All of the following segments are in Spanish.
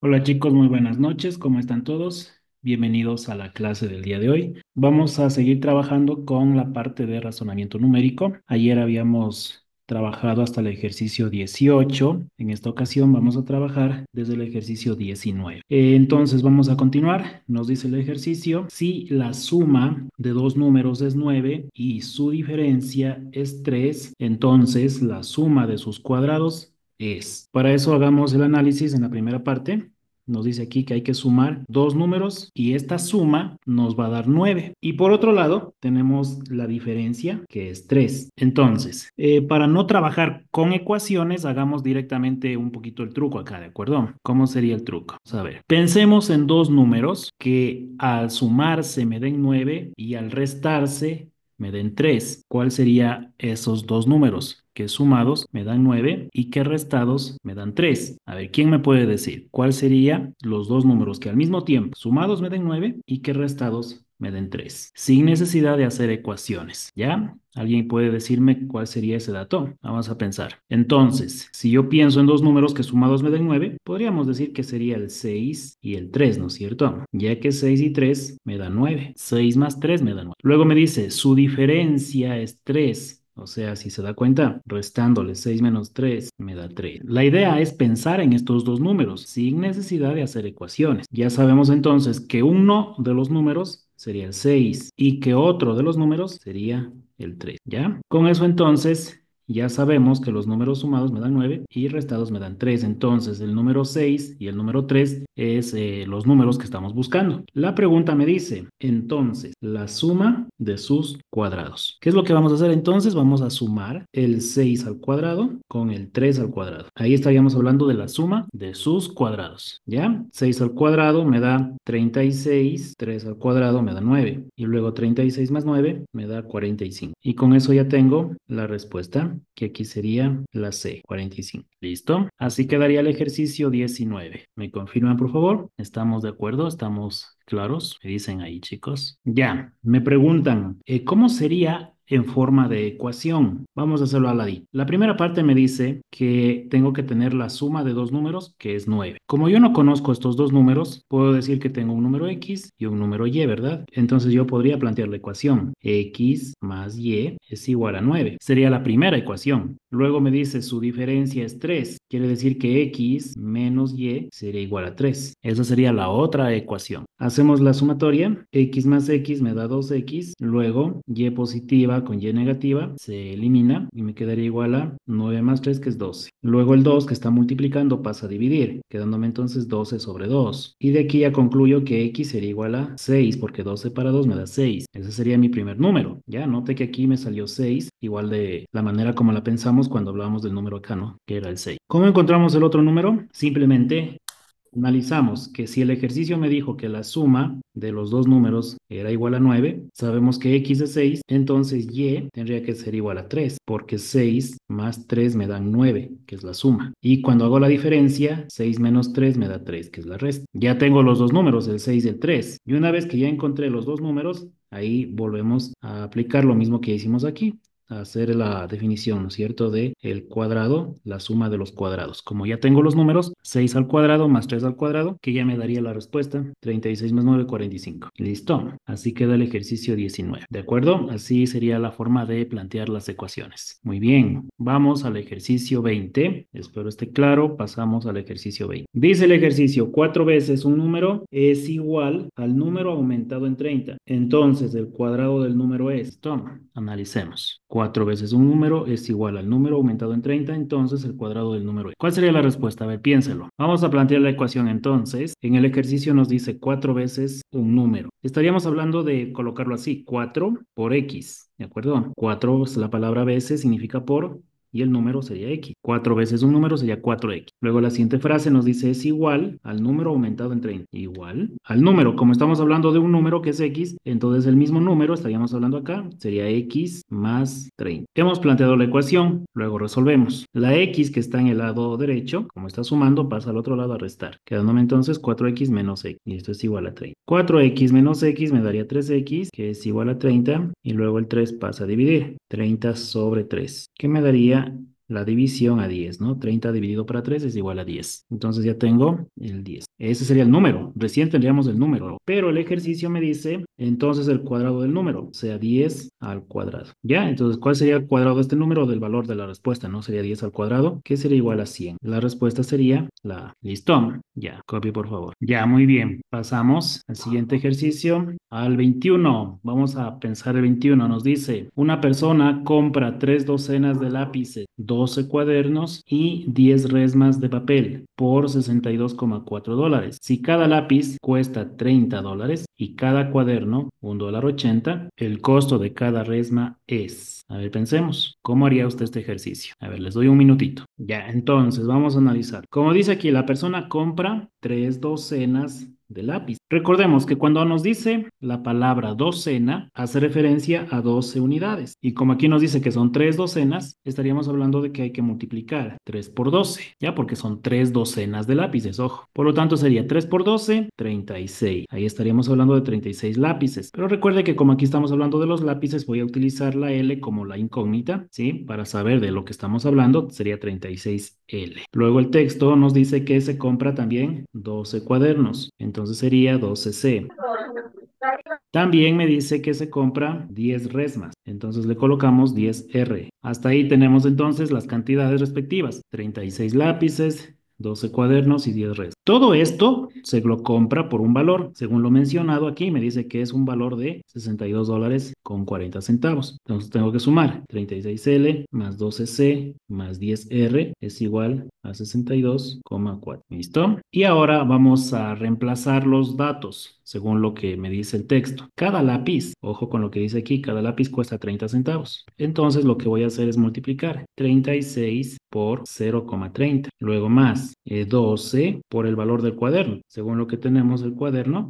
Hola chicos, muy buenas noches, ¿cómo están todos? Bienvenidos a la clase del día de hoy. Vamos a seguir trabajando con la parte de razonamiento numérico. Ayer habíamos trabajado hasta el ejercicio 18. En esta ocasión vamos a trabajar desde el ejercicio 19. Entonces vamos a continuar. Nos dice el ejercicio, si la suma de dos números es 9 y su diferencia es 3, entonces la suma de sus cuadrados es. Para eso hagamos el análisis en la primera parte. Nos dice aquí que hay que sumar dos números y esta suma nos va a dar 9. Y por otro lado, tenemos la diferencia que es 3. Entonces, para no trabajar con ecuaciones, hagamos directamente un poquito el truco acá, ¿de acuerdo? ¿Cómo sería el truco? Vamos a ver. Pensemos en dos números que al sumarse me den 9 y al restarse me den 3. ¿Cuál sería esos dos números? Que sumados me dan 9 y que restados me dan 3. A ver, ¿quién me puede decir cuál sería los dos números que al mismo tiempo sumados me den 9 y que restados me den 3? Sin necesidad de hacer ecuaciones, ¿ya? ¿Alguien puede decirme cuál sería ese dato? Vamos a pensar. Entonces, si yo pienso en dos números que sumados me den 9, podríamos decir que sería el 6 y el 3, ¿no es cierto? Ya que 6 y 3 me dan 9. 6 más 3 me da 9. Luego me dice, su diferencia es 3. O sea, si se da cuenta, restándole 6 menos 3 me da 3. La idea es pensar en estos dos números sin necesidad de hacer ecuaciones. Ya sabemos entonces que uno de los números sería el 6 y que otro de los números sería el 3, ¿ya? Con eso entonces ya sabemos que los números sumados me dan 9 y restados me dan 3. Entonces el número 6 y el número 3 es los números que estamos buscando. La pregunta me dice, entonces, la suma de sus cuadrados. ¿Qué es lo que vamos a hacer entonces? Vamos a sumar el 6 al cuadrado con el 3 al cuadrado. Ahí estaríamos hablando de la suma de sus cuadrados, ¿ya? 6 al cuadrado me da 36, 3 al cuadrado me da 9 y luego 36 más 9 me da 45. Y con eso ya tengo la respuesta, que aquí sería la C, 45. ¿Listo? Así quedaría el ejercicio 19. ¿Me confirman, por favor? ¿Estamos de acuerdo? ¿Estamos claros? Me dicen ahí, chicos. Ya, me preguntan, ¿cómo sería en forma de ecuación? Vamos a hacerlo a la D. La primera parte me dice que tengo que tener la suma de dos números, que es 9. Como yo no conozco estos dos números, puedo decir que tengo un número X y un número Y, ¿verdad? Entonces yo podría plantear la ecuación. X más Y es igual a 9. Sería la primera ecuación. Luego me dice su diferencia es 3. Quiere decir que X menos Y sería igual a 3. Esa sería la otra ecuación. Hacemos la sumatoria. X más X me da 2X. Luego Y positiva con Y negativa se elimina y me quedaría igual a 9 más 3, que es 12. Luego el 2 que está multiplicando pasa a dividir, quedándome entonces 12 sobre 2. Y de aquí ya concluyo que X sería igual a 6, porque 12 para 2 me da 6. Ese sería mi primer número. Ya note que aquí me salió 6, igual de la manera como la pensamos cuando hablábamos del número acá, ¿no? Que era el 6. ¿Cómo encontramos el otro número? Simplemente analizamos que si el ejercicio me dijo que la suma de los dos números era igual a 9, sabemos que X es 6, entonces Y tendría que ser igual a 3, porque 6 más 3 me dan 9, que es la suma. Y cuando hago la diferencia, 6 menos 3 me da 3, que es la resta. Ya tengo los dos números, el 6 y el 3. Y una vez que ya encontré los dos números, ahí volvemos a aplicar lo mismo que hicimos aquí, hacer la definición, ¿no es cierto?, de el cuadrado, la suma de los cuadrados. Como ya tengo los números, 6 al cuadrado más 3 al cuadrado, que ya me daría la respuesta, 36 más 9, 45. ¿Listo? Así queda el ejercicio 19. ¿De acuerdo? Así sería la forma de plantear las ecuaciones. Muy bien, vamos al ejercicio 20. Espero esté claro, pasamos al ejercicio 20. Dice el ejercicio, 4 veces un número es igual al número aumentado en 30. Entonces, el cuadrado del número es, toma, analicemos. 4 veces un número es igual al número aumentado en 30, entonces el cuadrado del número es. ¿Cuál sería la respuesta? A ver, piénselo. Vamos a plantear la ecuación entonces. En el ejercicio nos dice 4 veces un número. Estaríamos hablando de colocarlo así, 4 por X, ¿de acuerdo? 4, la palabra veces significa por, y el número sería X. 4 veces un número sería 4X. Luego la siguiente frase nos dice es igual al número aumentado en 30. Igual al número. Como estamos hablando de un número que es X, entonces el mismo número, estaríamos hablando acá, sería X más 30. Hemos planteado la ecuación, luego resolvemos. La X que está en el lado derecho, como está sumando, pasa al otro lado a restar, quedándome entonces 4X menos X. Y esto es igual a 30. 4X menos X me daría 3X, que es igual a 30, y luego el 3 pasa a dividir. 30 sobre 3, que me daría la división a 10, ¿no? 30 dividido para 3 es igual a 10. Entonces ya tengo el 10. Ese sería el número. Recién tendríamos el número. Pero el ejercicio me dice entonces el cuadrado del número, o sea, 10 al cuadrado. ¿Ya? Entonces, ¿cuál sería el cuadrado de este número del valor de la respuesta? ¿No? Sería 10 al cuadrado, que sería igual a 100. La respuesta sería la A. ¿Listo? Ya, copie por favor. Ya, muy bien. Pasamos al siguiente ejercicio, al 21. Vamos a pensar el 21. Nos dice, una persona compra 3 docenas de lápices, 12 cuadernos y 10 resmas de papel por $62,4. Si cada lápiz cuesta $30 y cada cuaderno $1.80, el costo de cada resma es. A ver, pensemos, ¿cómo haría usted este ejercicio? A ver, les doy un minutito. Ya, entonces vamos a analizar. Como dice aquí, la persona compra 3 docenas de lápiz. Recordemos que cuando nos dice la palabra docena, hace referencia a 12 unidades. Y como aquí nos dice que son 3 docenas, estaríamos hablando de que hay que multiplicar 3 por 12, ¿ya? Porque son 3 docenas de lápices, ojo. Por lo tanto, sería 3 por 12, 36. Ahí estaríamos hablando de 36 lápices. Pero recuerde que como aquí estamos hablando de los lápices, voy a utilizar la L como la incógnita, ¿sí? Para saber de lo que estamos hablando, sería 36L. Luego el texto nos dice que se compra también 12 cuadernos. Entonces sería 12C. También me dice que se compra 10 resmas, entonces le colocamos 10R. Hasta ahí tenemos entonces las cantidades respectivas, 36 lápices, 12 cuadernos y 10 resmas. Todo esto se lo compra por un valor, según lo mencionado aquí, me dice que es un valor de $62,40. Entonces tengo que sumar 36L más 12C más 10R es igual a 62,4. ¿Listo? Y ahora vamos a reemplazar los datos según lo que me dice el texto. Cada lápiz, ojo con lo que dice aquí, cada lápiz cuesta 30 centavos. Entonces lo que voy a hacer es multiplicar 36 por 0,30. Luego más 12 por el valor del cuaderno. Según lo que tenemos el cuaderno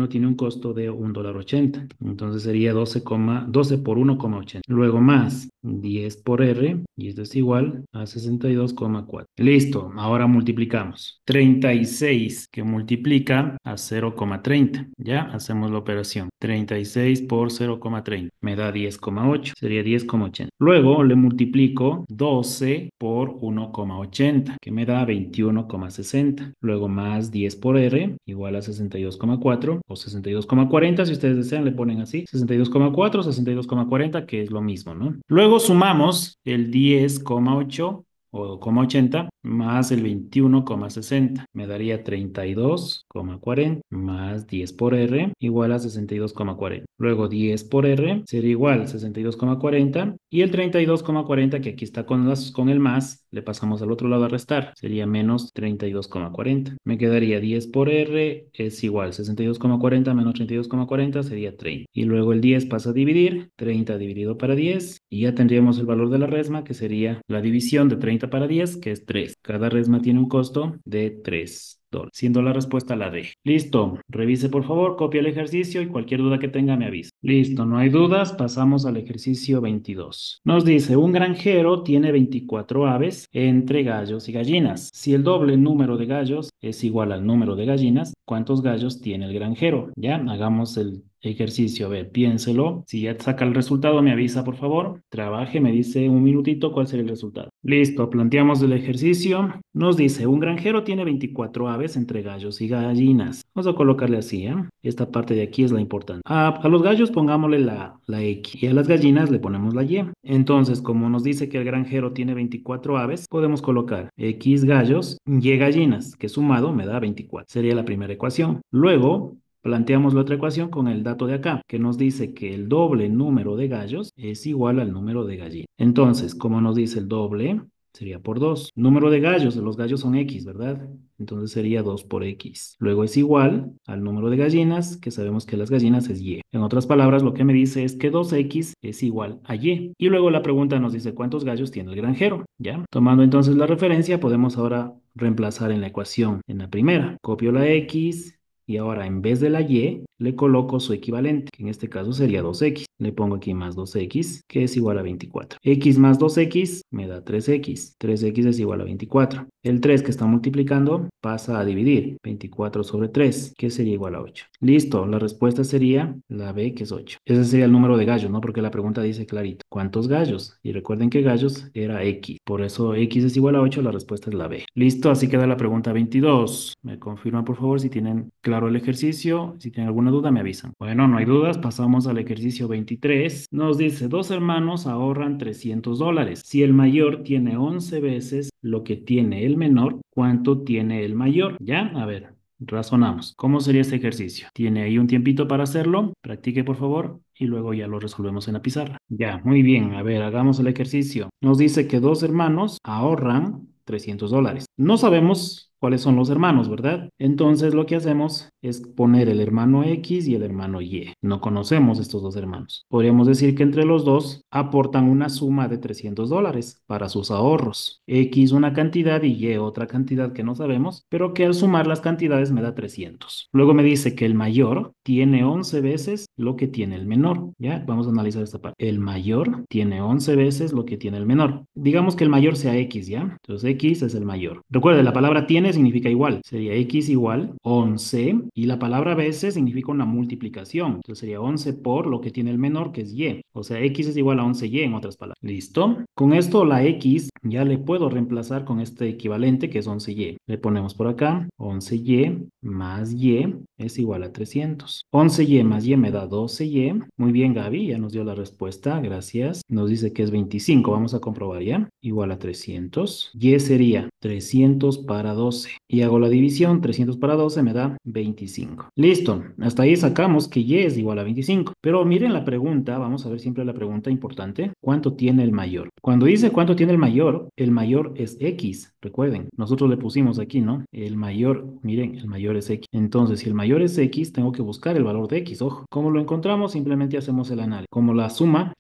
tiene un costo de $1.80. Entonces sería 12 por 1,80. Luego más 10 por R y esto es igual a 62,4. Listo, ahora multiplicamos. 36 que multiplica a 0,30. Ya hacemos la operación. 36 por 0,30 me da 10,8. Sería 10,80. Luego le multiplico 12 por 1,80 que me da 21,60. Luego más 10 por R igual a 62,4 o 62,40 si ustedes desean le ponen así. 62,4, 62,40 que es lo mismo, ¿no? Luego sumamos el 10,8 o 80 más el 21,60. Me daría 32,40 más 10 por R igual a 62,40. Luego 10 por R sería igual a 62,40 y el 32,40 que aquí está con el más, le pasamos al otro lado a restar. Sería menos 32,40. Me quedaría 10 por R es igual a 62,40 menos 32,40 sería 30. Y luego el 10 pasa a dividir. 30 dividido para 10 y ya tendríamos el valor de la resma que sería la división de 30 para 10 que es 3. Cada resma tiene un costo de $3, siendo la respuesta la D. Listo, revise por favor, copia el ejercicio y cualquier duda que tenga me avisa. Listo, no hay dudas, pasamos al ejercicio 22. Nos dice, un granjero tiene 24 aves entre gallos y gallinas. Si el doble número de gallos es igual al número de gallinas, ¿cuántos gallos tiene el granjero? Ya, hagamos el ejercicio, a ver, piénselo. Si ya saca el resultado, me avisa, por favor. Trabaje, me dice un minutito cuál sería el resultado. Listo, planteamos el ejercicio. Nos dice, un granjero tiene 24 aves entre gallos y gallinas. Vamos a colocarle así, ¿eh? Esta parte de aquí es la importante. A los gallos pongámosle la X y a las gallinas le ponemos la Y. Entonces, como nos dice que el granjero tiene 24 aves, podemos colocar X gallos, Y gallinas, que sumado me da 24. Sería la primera ecuación. Luego, planteamos la otra ecuación con el dato de acá, que nos dice que el doble número de gallos es igual al número de gallinas. Entonces, como nos dice el doble, sería por 2. Número de gallos, los gallos son X, ¿verdad? Entonces sería 2 por X. Luego es igual al número de gallinas, que sabemos que las gallinas es Y. En otras palabras, lo que me dice es que 2X es igual a Y. Y luego la pregunta nos dice cuántos gallos tiene el granjero, ¿ya? Tomando entonces la referencia, podemos ahora reemplazar en la ecuación en la primera. Copio la X y ahora en vez de la y le coloco su equivalente, que en este caso sería 2x. Le pongo aquí más 2x, que es igual a 24. X más 2x me da 3x. 3x es igual a 24. El 3 que está multiplicando pasa a dividir. 24 sobre 3, que sería igual a 8. Listo, la respuesta sería la B, que es 8. Ese sería el número de gallos, ¿no? Porque la pregunta dice clarito, ¿cuántos gallos? Y recuerden que gallos era x. Por eso x es igual a 8, la respuesta es la B. Listo, así queda la pregunta 22. Me confirman, por favor, si tienen claro el ejercicio. Si tienen alguna duda, me avisan. Bueno, no hay dudas, pasamos al ejercicio 23. Nos dice, dos hermanos ahorran $300. Si el mayor tiene 11 veces lo que tiene el menor, ¿cuánto tiene el mayor? ¿Ya? A ver, razonamos. ¿Cómo sería este ejercicio? ¿Tiene ahí un tiempito para hacerlo? Practique, por favor, y luego ya lo resolvemos en la pizarra. Ya, muy bien. A ver, hagamos el ejercicio. Nos dice que dos hermanos ahorran $300. No sabemos cuáles son los hermanos, ¿verdad? Entonces lo que hacemos es poner el hermano X y el hermano Y. No conocemos estos dos hermanos. Podríamos decir que entre los dos aportan una suma de $300 para sus ahorros. X una cantidad y Y otra cantidad que no sabemos, pero que al sumar las cantidades me da 300. Luego me dice que el mayor tiene 11 veces lo que tiene el menor. ¿Ya? Vamos a analizar esta parte. El mayor tiene 11 veces lo que tiene el menor. Digamos que el mayor sea X, ¿ya? Entonces X es el mayor. Recuerde, la palabra tiene significa igual. Sería X igual 11 y la palabra veces significa una multiplicación. Entonces sería 11 por lo que tiene el menor, que es Y. O sea, X es igual a 11Y en otras palabras. ¿Listo? Con esto la X ya le puedo reemplazar con este equivalente que es 11Y. Le ponemos por acá 11Y más Y es igual a 300. 11Y más Y me da 12Y. Muy bien, Gaby, ya nos dio la respuesta. Gracias. Nos dice que es 25. Vamos a comprobar ya. Igual a 300. Y sería 300 para 12. Y hago la división. 300 para 12 me da 25. Listo. Hasta ahí sacamos que Y es igual a 25. Pero miren la pregunta. Vamos a ver siempre la pregunta importante. ¿Cuánto tiene el mayor? Cuando dice cuánto tiene el mayor es X. Recuerden, nosotros le pusimos aquí, ¿no? El mayor, miren, el mayor es X. Entonces, si el mayor es X, tengo que buscar el valor de X. Ojo, ¿cómo lo encontramos? Simplemente hacemos el análisis. Como la suma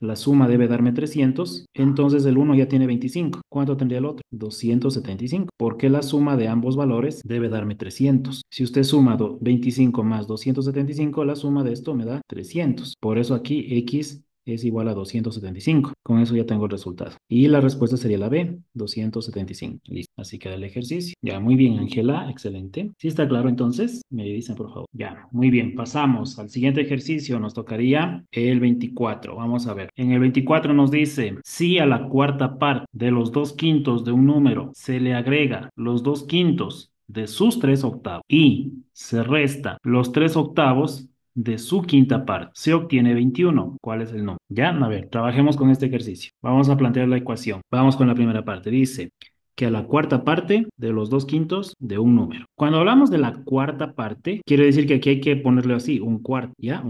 debe darme 300, entonces el uno ya tiene 25. ¿Cuánto tendría el otro? 275. Porque la suma de ambos valores debe darme 300. Si usted suma 25 más 275, la suma de esto me da 300. Por eso aquí X es igual a 275. Con eso ya tengo el resultado. Y la respuesta sería la B, 275. Listo. Así queda el ejercicio. Ya, muy bien, Ángela. Excelente. ¿Sí está claro entonces? Me dicen, por favor. Ya, muy bien. Pasamos al siguiente ejercicio. Nos tocaría el 24. Vamos a ver. En el 24 nos dice, si a la cuarta parte de los 2/5 de un número se le agrega los 2/5 de sus 3/8 y se resta los 3/8 de su quinta parte, se obtiene 21. ¿Cuál es el número? Ya, a ver, trabajemos con este ejercicio. Vamos a plantear la ecuación. Vamos con la primera parte. Dice que a la cuarta parte de los 2/5 de un número. Cuando hablamos de la cuarta parte, quiere decir que aquí hay que ponerle así, un cuarto, ¿ya?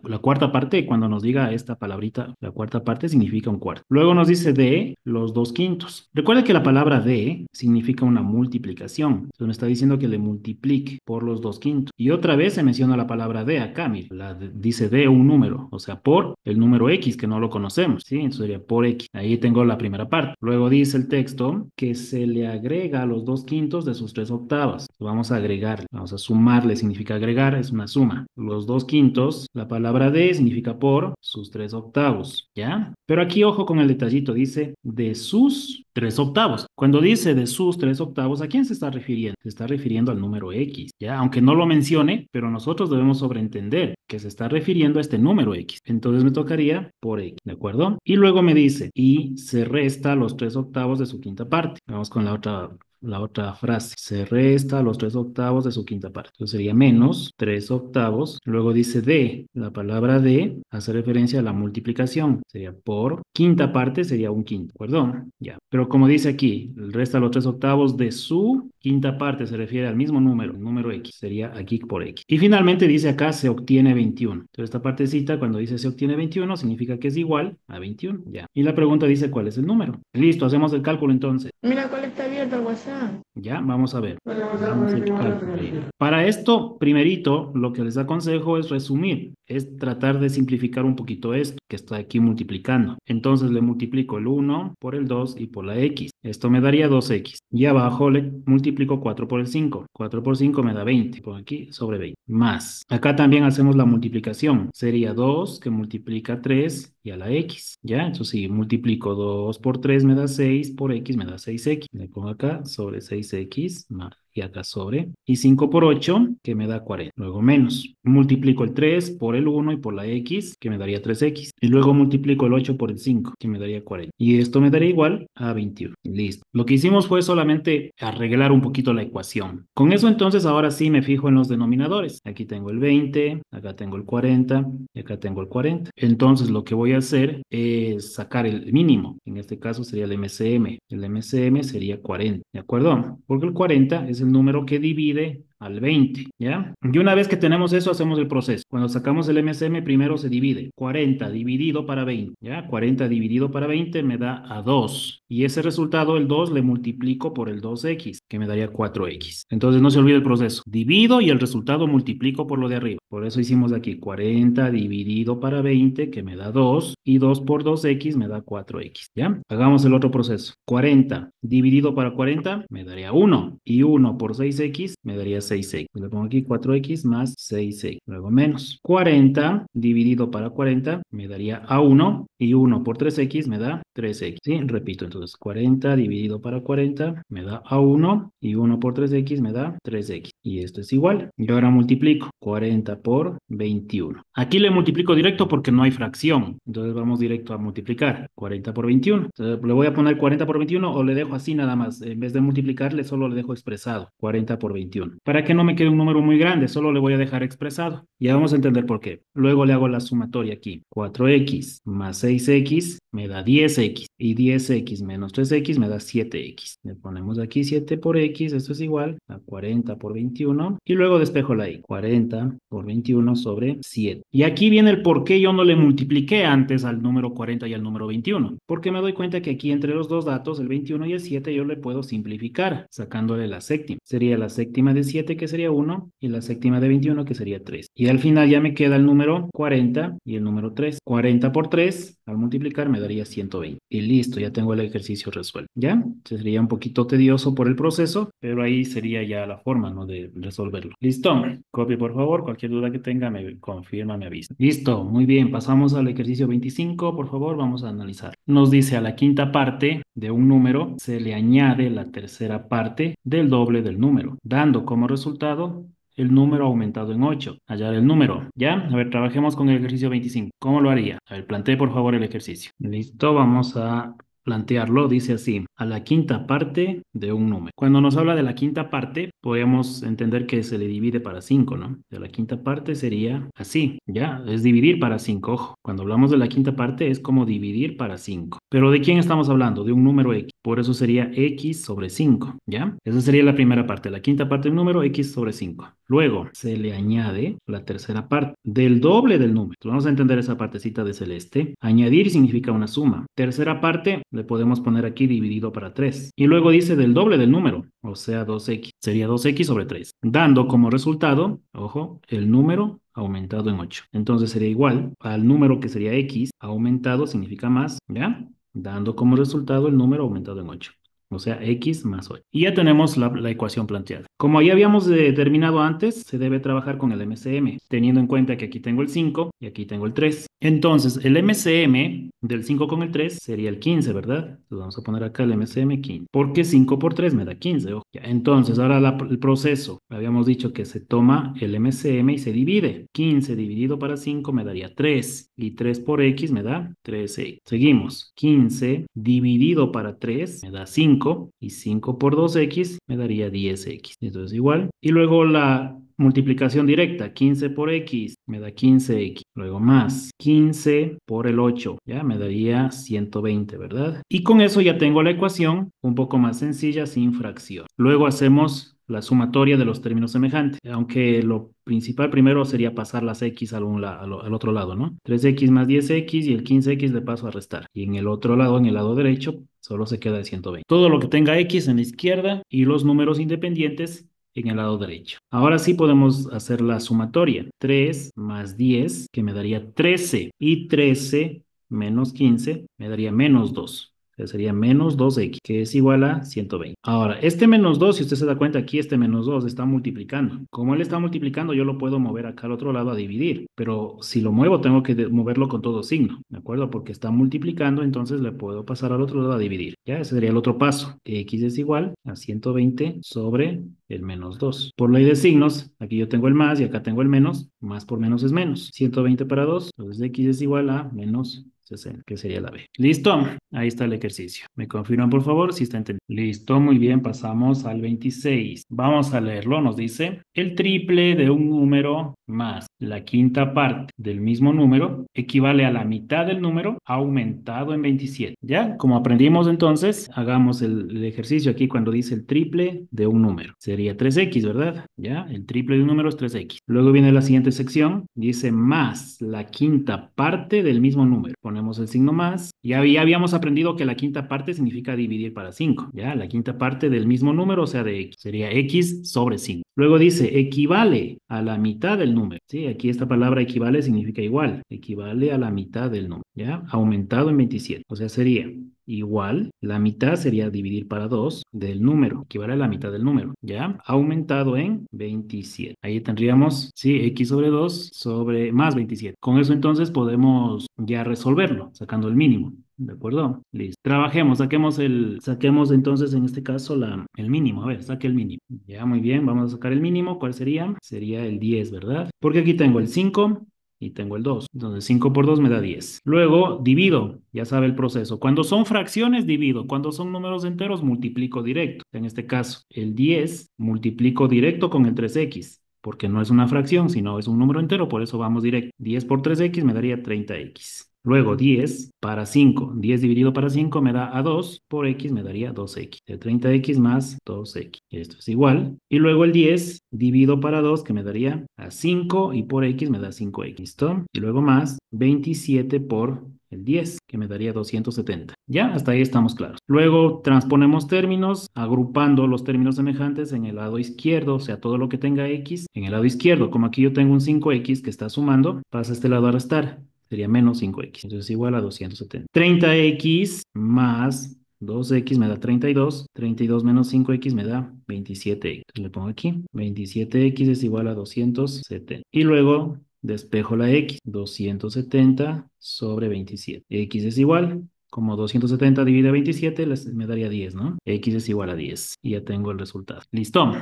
La cuarta parte, cuando nos diga esta palabrita, la cuarta parte significa un cuarto. Luego nos dice de los 2/5. Recuerda que la palabra de significa una multiplicación. Entonces me está diciendo que le multiplique por los 2/5. Y otra vez se menciona la palabra de acá, mire, dice de un número, o sea, por el número X, que no lo conocemos, ¿sí? Entonces sería por X. Ahí tengo la primera parte. Luego dice el texto que se le agrega a los 2/5 de sus 3/8. Vamos a agregar, vamos a sumarle, significa agregar, es una suma. Los 2/5, la palabra de significa por sus 3/8, ¿ya? Pero aquí ojo con el detallito, dice de sus 3/8. Cuando dice de sus 3/8, ¿a quién se está refiriendo? Se está refiriendo al número X, ¿ya? Aunque no lo mencione, pero nosotros debemos sobreentender que se está refiriendo a este número X. Entonces me tocaría por X, ¿de acuerdo? Y luego me dice, y se resta los 3/8 de su quinta parte. Vamos con la otra frase. Se resta los 3/8 de su quinta parte. Entonces sería menos 3/8. Luego dice de. La palabra de hace referencia a la multiplicación. Sería por quinta parte, sería un quinto. ¿De acuerdo? Ya. Pero como dice aquí, resta los 3/8 de su quinta parte. Se refiere al mismo número, el número X. Sería aquí por X. Y finalmente dice acá se obtiene 21. Entonces esta partecita, cuando dice se obtiene 21, significa que es igual a 21. Ya. Y la pregunta dice cuál es el número. Listo, hacemos el cálculo entonces. Mira cuál está abierto el WhatsApp. Ya, vamos a ver. Vamos a el cálculo ahí. Para esto, primerito, lo que les aconsejo es resumir es tratar de simplificar un poquito esto que está aquí multiplicando. Entonces le multiplico el 1 por el 2 y por la x. Esto me daría 2x. Y abajo le multiplico 4 por el 5. 4 por 5 me da 20. Por aquí sobre 20. Más. Acá también hacemos la multiplicación. Sería 2 que multiplica 3 y a la x. ¿Ya? Entonces si multiplico 2 por 3 me da 6, por x me da 6x. Le pongo acá sobre 6x más. Y acá sobre. Y 5 por 8, que me da 40. Luego menos. Multiplico el 3 por el 1 y por la x, que me daría 3x. Y luego multiplico el 8 por el 5, que me daría 40. Y esto me daría igual a 21. Listo. Lo que hicimos fue solamente arreglar un poquito la ecuación. Con eso entonces ahora sí me fijo en los denominadores. Aquí tengo el 20, acá tengo el 40 y acá tengo el 40. Entonces lo que voy a hacer es sacar el mínimo. En este caso sería el MCM. El MCM sería 40, ¿de acuerdo? Porque el 40 es el número que divide al 20, ¿ya? Y una vez que tenemos eso, hacemos el proceso. Cuando sacamos el MCM, primero se divide. 40 dividido para 20, ¿ya? 40 dividido para 20 me da a 2. Y ese resultado, el 2, le multiplico por el 2x, que me daría 4x. Entonces no se olvide el proceso. Divido y el resultado multiplico por lo de arriba. Por eso hicimos aquí 40 dividido para 20, que me da 2. Y 2 por 2x me da 4x, ¿ya? Hagamos el otro proceso. 40 dividido para 40 me daría 1. Y 1 por 6x me daría 6x. Le pongo aquí 4x más 6x. Luego menos. 40 dividido para 40 me daría A1. Y 1 por 3x me da 3x. ¿Sí? Repito, entonces 40 dividido para 40 me da A1. Y 1 por 3x me da 3x. Y esto es igual. Y ahora multiplico 40 por 21. Aquí le multiplico directo porque no hay fracción. Entonces vamos directo a multiplicar. 40 por 21. Entonces, le voy a poner 40 por 21 o le dejo así nada más. En vez de multiplicarle, solo le dejo expresado. 40 por 21. Para que no me quede un número muy grande, solo le voy a dejar expresado. Ya vamos a entender por qué. Luego le hago la sumatoria aquí. 4x más 6x me da 10x. Y 10x menos 3x me da 7x. Le ponemos aquí 7 por x. Esto es igual a 40 por 21. Y luego despejo la y. 40 por 21 sobre 7. Y aquí viene el por qué yo no le multipliqué antes al número 40 y al número 21. Porque me doy cuenta que aquí entre los dos datos, el 21 y el 7, yo le puedo simplificar, sacándole la séptima. Sería la séptima de 7, que sería 1, y la séptima de 21, que sería 3. Y al final ya me queda el número 40 y el número 3. 40 por 3, al multiplicar me daría 120. Y listo, ya tengo el ejercicio resuelto. ¿Ya? Sería un poquito tedioso por el proceso, pero ahí sería ya la forma, ¿no?, de resolverlo. ¿Listo? Copie, por favor. Cualquier duda que tenga, me confirma, me avisa. Listo, muy bien. Pasamos al ejercicio 25, por favor, vamos a analizar. Nos dice: a la quinta parte de un número se le añade la tercera parte del doble del número, dando como resultado el número aumentado en 8. Hallar el número. ¿Ya? A ver, trabajemos con el ejercicio 25. ¿Cómo lo haría? A ver, plantee por favor el ejercicio. Listo, vamos a plantearlo. Dice así: a la quinta parte de un número. Cuando nos habla de la quinta parte, podemos entender que se le divide para 5, ¿no? De la quinta parte sería así, ¿ya? Es dividir para 5. Ojo, cuando hablamos de la quinta parte es como dividir para 5. Pero ¿de quién estamos hablando? De un número x. Por eso sería x sobre 5, ¿ya? Esa sería la primera parte. La quinta parte de un número, x sobre 5. Luego se le añade la tercera parte del doble del número. Entonces, vamos a entender esa partecita de celeste. Añadir significa una suma. Tercera parte le podemos poner aquí dividido para 3. Y luego dice del doble del número, o sea 2x. Sería 2x sobre 3. Dando como resultado, ojo, el número aumentado en 8. Entonces sería igual al número que sería x aumentado, significa más, ¿ya? Dando como resultado el número aumentado en 8. O sea, x más 8. Y ya tenemos la ecuación planteada. Como ya habíamos determinado antes, se debe trabajar con el MCM, teniendo en cuenta que aquí tengo el 5 y aquí tengo el 3. Entonces, el MCM del 5 con el 3 sería el 15, ¿verdad? Entonces vamos a poner acá el MCM 15. Porque 5 por 3 me da 15. Ojo. Ya, entonces, ahora el proceso. Habíamos dicho que se toma el MCM y se divide. 15 dividido para 5 me daría 3. Y 3 por x me da 3x. Seguimos. 15 dividido para 3 me da 5. Y 5 por 2x me daría 10x. Entonces igual. Y luego la multiplicación directa. 15 por x me da 15x. Luego más 15 por el 8. Ya me daría 120, ¿verdad? Y con eso ya tengo la ecuación un poco más sencilla, sin fracción. Luego hacemos la sumatoria de los términos semejantes, aunque lo principal primero sería pasar las x al otro lado, ¿no? 3x más 10x y el 15x le paso a restar. Y en el otro lado, en el lado derecho, solo se queda de 120. Todo lo que tenga x en la izquierda y los números independientes en el lado derecho. Ahora sí podemos hacer la sumatoria. 3 más 10, que me daría 13. Y 13 menos 15 me daría menos 2. O sea, sería menos 2x, que es igual a 120. Ahora, este menos 2, si usted se da cuenta, aquí este menos 2 está multiplicando. Como él está multiplicando, yo lo puedo mover acá al otro lado a dividir. Pero si lo muevo, tengo que moverlo con todo signo, ¿de acuerdo? Porque está multiplicando, entonces le puedo pasar al otro lado a dividir. Ya, ese sería el otro paso. X es igual a 120 sobre el menos 2. Por ley de signos, aquí yo tengo el más y acá tengo el menos. Más por menos es menos. 120 para 2, entonces X es igual a menos 60, que sería la B. ¿Listo? Ahí está el ejercicio. ¿Me confirman, por favor, si está entendido? Listo, muy bien, pasamos al 26. Vamos a leerlo. Nos dice, el triple de un número más la quinta parte del mismo número equivale a la mitad del número aumentado en 27. ¿Ya? Como aprendimos entonces, hagamos el ejercicio aquí cuando dice el triple de un número. Sería 3x, ¿verdad? ¿Ya? El triple de un número es 3x. Luego viene la siguiente sección, dice más la quinta parte del mismo número. Ponemos el signo más. Ya habíamos aprendido que la quinta parte significa dividir para 5. ¿Ya? La quinta parte del mismo número, o sea, de x. Sería x sobre 5. Luego dice equivale a la mitad del número. Sí, aquí esta palabra equivale significa igual. Equivale a la mitad del número. ¿Ya? Aumentado en 27. O sea, sería igual, la mitad sería dividir para 2 del número, equivale a la mitad del número, ¿ya? Aumentado en 27. Ahí tendríamos, sí, x sobre 2 sobre más 27. Con eso entonces podemos ya resolverlo, sacando el mínimo. ¿De acuerdo? Listo. Trabajemos, saquemos entonces en este caso el mínimo. A ver, saque el mínimo. Ya, muy bien, vamos a sacar el mínimo. ¿Cuál sería? Sería el 10, ¿verdad? Porque aquí tengo el 5 y tengo el 2. Entonces 5 por 2 me da 10. Luego divido, ya sabe el proceso. Cuando son fracciones divido, cuando son números enteros multiplico directo. En este caso, el 10 multiplico directo con el 3x. Porque no es una fracción, sino es un número entero, por eso vamos directo. 10 por 3x me daría 30x. Luego 10 para 5. 10 dividido para 5 me da a 2. Por x me daría 2x. De 30x más 2x. Esto es igual. Y luego el 10 divido para 2 que me daría a 5 y por x me da 5x. ¿Listo? Y luego más 27 por el 10, que me daría 270. Ya, hasta ahí estamos claros. Luego transponemos términos, agrupando los términos semejantes en el lado izquierdo, o sea, todo lo que tenga x en el lado izquierdo. Como aquí yo tengo un 5x que está sumando, pasa a este lado a restar. Sería menos 5x. Entonces igual a 270. 30x más 2x me da 32. 32 menos 5x me da 27x. Entonces le pongo aquí. 27x es igual a 270. Y luego despejo la x. 270 sobre 27. X es igual. Como 270 divide 27, me daría 10, ¿no? X es igual a 10. Y ya tengo el resultado. ¿Listo?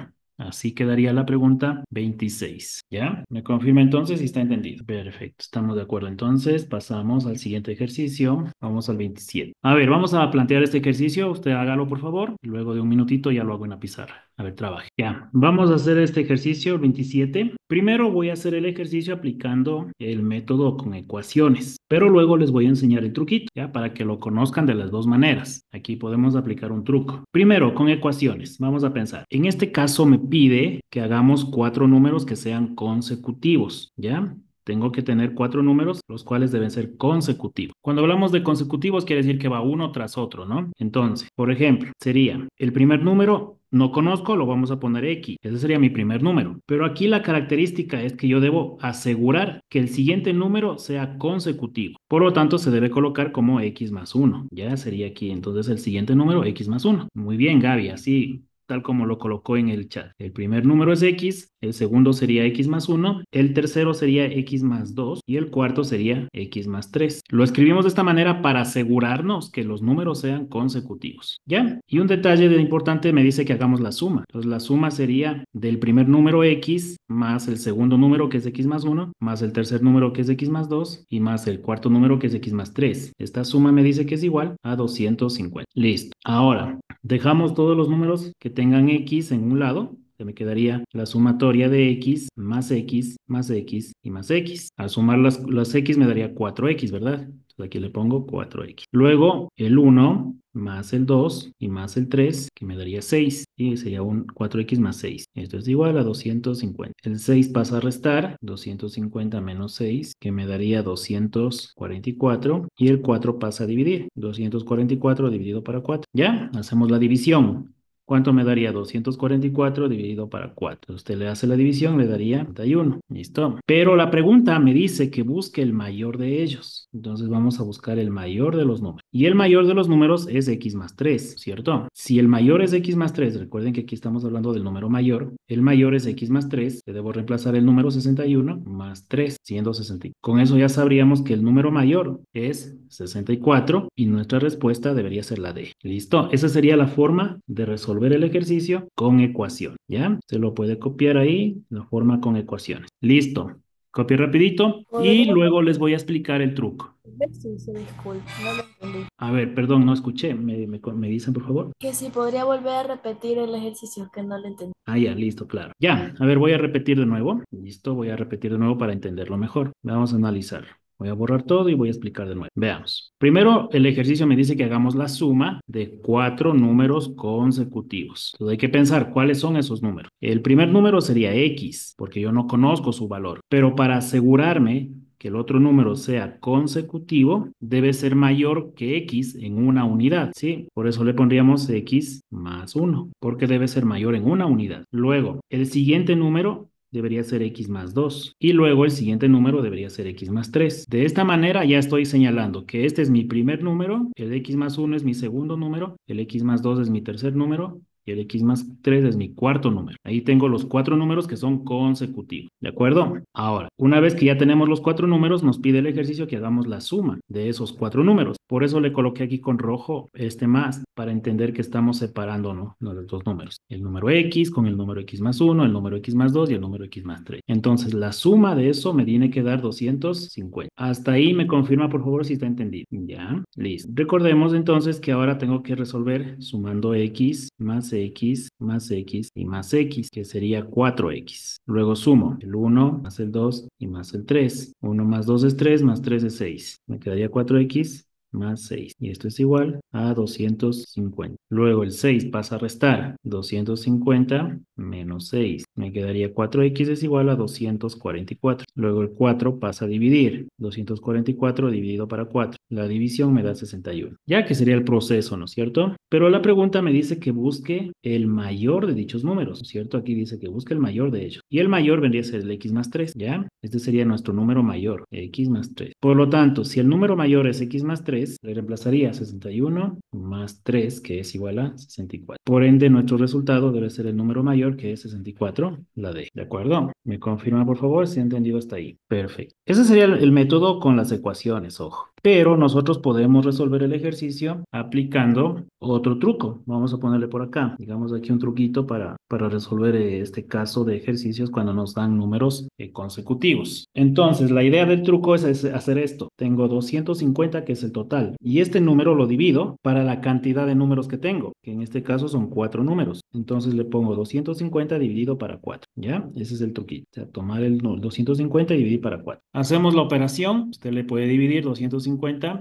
Así quedaría la pregunta 26. ¿Ya? ¿Me confirma entonces si está entendido? Perfecto, estamos de acuerdo. Entonces pasamos al siguiente ejercicio. Vamos al 27. A ver, vamos a plantear este ejercicio. Usted hágalo, por favor. Luego de un minutito ya lo hago en la pizarra. A ver, trabaje. Ya, vamos a hacer este ejercicio, el 27. Primero voy a hacer el ejercicio aplicando el método con ecuaciones, pero luego les voy a enseñar el truquito, ¿ya? Para que lo conozcan de las dos maneras. Aquí podemos aplicar un truco. Primero, con ecuaciones. Vamos a pensar. En este caso me pide que hagamos 4 números que sean consecutivos, ¿ya? Tengo que tener 4 números, los cuales deben ser consecutivos. Cuando hablamos de consecutivos, quiere decir que va uno tras otro, ¿no? Entonces, por ejemplo, sería el primer número, no conozco, lo vamos a poner X. Ese sería mi primer número. Pero aquí la característica es que yo debo asegurar que el siguiente número sea consecutivo. Por lo tanto, se debe colocar como X más 1. Ya sería aquí entonces el siguiente número X más 1. Muy bien, Gaby, así tal como lo colocó en el chat. El primer número es X, el segundo sería X más 1, el tercero sería X más 2 y el cuarto sería X más 3. Lo escribimos de esta manera para asegurarnos que los números sean consecutivos. ¿Ya? Y un detalle importante me dice que hagamos la suma. Entonces la suma sería del primer número X más el segundo número que es X más 1, más el tercer número que es X más 2 y más el cuarto número que es X más 3. Esta suma me dice que es igual a 250. Listo. Ahora, dejamos todos los números que tengan X en un lado. Se me quedaría la sumatoria de X más X más X y más X. Al sumar las X me daría 4X, ¿verdad? Entonces aquí le pongo 4X. Luego el 1 más el 2 y más el 3, que me daría 6. Y sería un 4X más 6. Esto es igual a 250. El 6 pasa a restar. 250 menos 6, que me daría 244. Y el 4 pasa a dividir. 244 dividido para 4. ¿Ya? Hacemos la división. ¿Cuánto me daría 244 dividido para 4? Usted le hace la división, le daría 31. Listo. Pero la pregunta me dice que busque el mayor de ellos. Entonces vamos a buscar el mayor de los números. Y el mayor de los números es x más 3, ¿cierto? Si el mayor es x más 3, recuerden que aquí estamos hablando del número mayor. El mayor es x más 3. Le debo reemplazar el número 61 más 3, siendo 60. Con eso ya sabríamos que el número mayor es 64 y nuestra respuesta debería ser la D. ¿Listo? Esa sería la forma de resolver el ejercicio con ecuación, ¿ya? Se lo puede copiar ahí, la forma con ecuaciones. Listo. Copie rapidito y ¿Podría luego les voy a explicar el truco. ejercicio? Disculpe, no lo entendí. A ver, perdón, no escuché. ¿Me dicen, por favor? Que si podría volver a repetir el ejercicio, que no lo entendí. Ah, ya, listo, claro. Ya, a ver, voy a repetir de nuevo. Listo, voy a repetir de nuevo para entenderlo mejor. Vamos a analizar. Voy a borrar todo y voy a explicar de nuevo. Veamos. Primero, el ejercicio me dice que hagamos la suma de 4 números consecutivos. Entonces hay que pensar cuáles son esos números. El primer número sería X, porque yo no conozco su valor. Pero para asegurarme que el otro número sea consecutivo, debe ser mayor que X en una unidad, ¿sí? Por eso le pondríamos X más 1, porque debe ser mayor en una unidad. Luego, el siguiente número debería ser x más 2. Y luego el siguiente número debería ser x más 3. De esta manera ya estoy señalando que este es mi primer número, el x más 1 es mi segundo número, el x más 2 es mi tercer número y el x más 3 es mi cuarto número. Ahí tengo los 4 números que son consecutivos. ¿De acuerdo? Ahora, una vez que ya tenemos los 4 números, nos pide el ejercicio que hagamos la suma de esos 4 números. Por eso le coloqué aquí con rojo este más, para entender que estamos separando, ¿no? Los dos números. El número x con el número x más 1, el número x más 2 y el número x más 3. Entonces, la suma de eso me tiene que dar 250. Hasta ahí me confirma, por favor, si está entendido. Ya, listo. Recordemos entonces que ahora tengo que resolver sumando x más x más x y más x, que sería 4x. Luego sumo el 1 más el 2 y más el 3. 1 más 2 es 3, más 3 es 6. Me quedaría 4x más 6. Y esto es igual a 250. Luego el 6 pasa a restar. 250 menos 6. Me quedaría 4x es igual a 244. Luego el 4 pasa a dividir. 244 dividido para 4. La división me da 61. Ya que sería el proceso, ¿no es cierto? Pero la pregunta me dice que busque el mayor de dichos números, ¿no es cierto? Aquí dice que busque el mayor de ellos. Y el mayor vendría a ser el x más 3, ¿ya? Este sería nuestro número mayor, x más 3. Por lo tanto, si el número mayor es x más 3, le reemplazaría 61 más 3, que es igual a 64. Por ende, nuestro resultado debe ser el número mayor, que es 64, la D. ¿De acuerdo? ¿Me confirma, por favor, si ha entendido hasta ahí? Perfecto. Ese sería el método con las ecuaciones, ojo. Pero nosotros podemos resolver el ejercicio aplicando otro truco. Vamos a ponerle por acá. Digamos aquí un truquito para resolver este caso de ejercicios cuando nos dan números consecutivos. Entonces, la idea del truco es hacer esto. Tengo 250, que es el total, y este número lo divido para la cantidad de números que tengo, que en este caso son 4 números. Entonces le pongo 250 dividido para 4, ¿ya? Ese es el truquito. O sea, tomar el 250 y dividir para 4. Hacemos la operación. Usted le puede dividir 250